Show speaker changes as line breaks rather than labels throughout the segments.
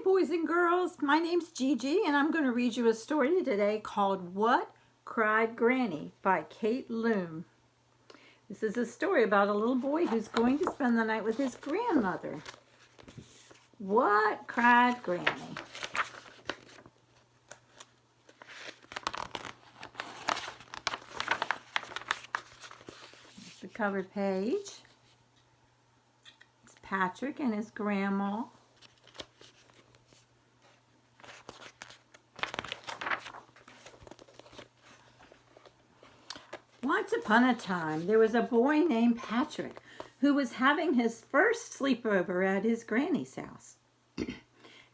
boys and girls, my name's Gigi and I'm going to read you a story today called What Cried Granny by Kate Loom. This is a story about a little boy who's going to spend the night with his grandmother. What cried Granny? Here's the cover page. It's Patrick and his grandma. Once upon a time, there was a boy named Patrick who was having his first sleepover at his granny's house.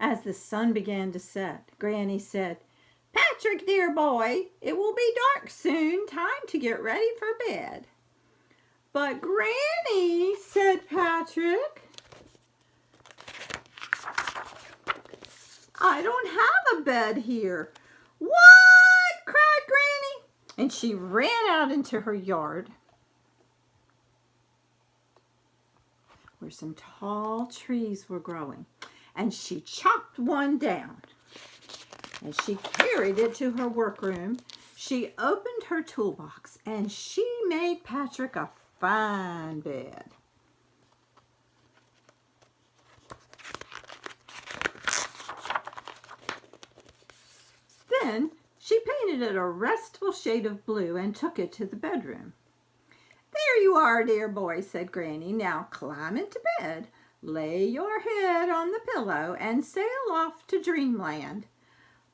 As the sun began to set, Granny said, "Patrick, dear boy, it will be dark soon. Time to get ready for bed." "But Granny," said Patrick, "I don't have a bed here." "What?" cried Granny, and she ran out into her yard where some tall trees were growing, and she chopped one down. As she carried it to her workroom, she opened her toolbox and she made Patrick a fine bed. Then she painted it a restful shade of blue and took it to the bedroom. "There you are, dear boy," said Granny. "Now climb into bed, lay your head on the pillow, and sail off to dreamland."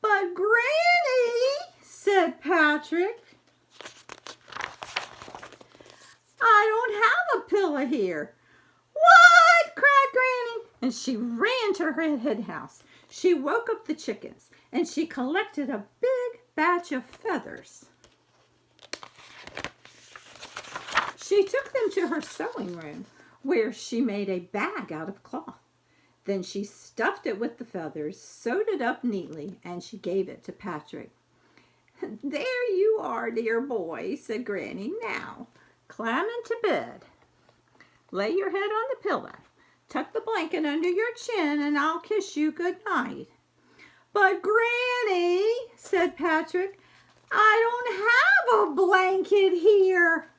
"But Granny," said Patrick, "I don't have a pillow here." "What?" cried Granny, and she ran to her hen house. She woke up the chickens, and she collected a big batch of feathers. She took them to her sewing room, where she made a bag out of cloth. Then she stuffed it with the feathers, sewed it up neatly, and she gave it to Patrick. "There you are, dear boy," said Granny. "Now climb into bed. Lay your head on the pillow. Tuck the blanket under your chin, and I'll kiss you good night." "But Granny," said Patrick, "I don't have a blanket here."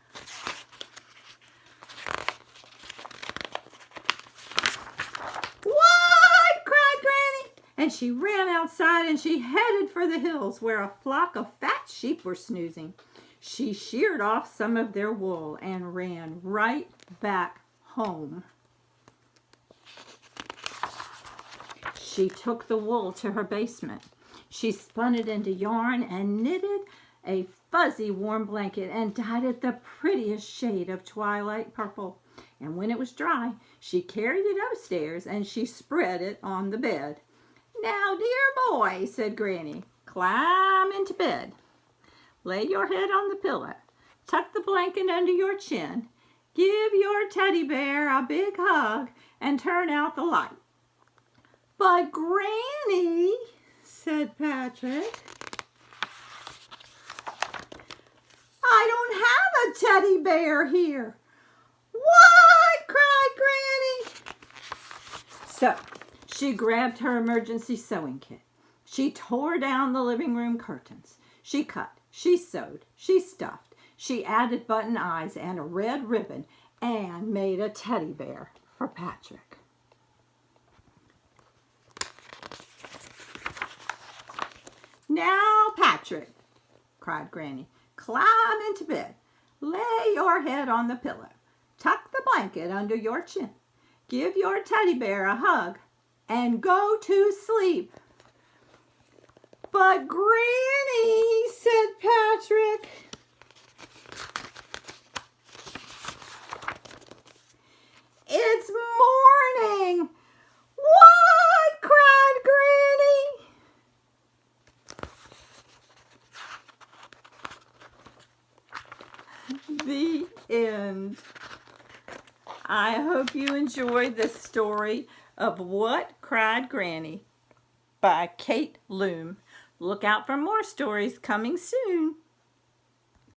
"What?" cried Granny, and she ran outside and she headed for the hills where a flock of fat sheep were snoozing. She sheared off some of their wool and ran right back home. She took the wool to her basement. She spun it into yarn and knitted a fuzzy warm blanket and dyed it the prettiest shade of twilight purple. And when it was dry, she carried it upstairs and she spread it on the bed. "Now, dear boy," said Granny, "climb into bed. Lay your head on the pillow. Tuck the blanket under your chin. Give your teddy bear a big hug and turn out the light." "But Granny," said Patrick, "I don't have a teddy bear here." "What?" cried Granny. So she grabbed her emergency sewing kit. She tore down the living room curtains. She cut, she sewed, she stuffed. She added button eyes and a red ribbon and made a teddy bear for Patrick. "Now, Patrick," cried Granny, "climb into bed. Lay your head on the pillow. Tuck the blanket under your chin. Give your teddy bear a hug and go to sleep." "But Granny," said Patrick, "it's morning." "What?" cried Granny. The end. I hope you enjoyed this story of What Cried Granny by Kate Loom. Look out for more stories coming soon.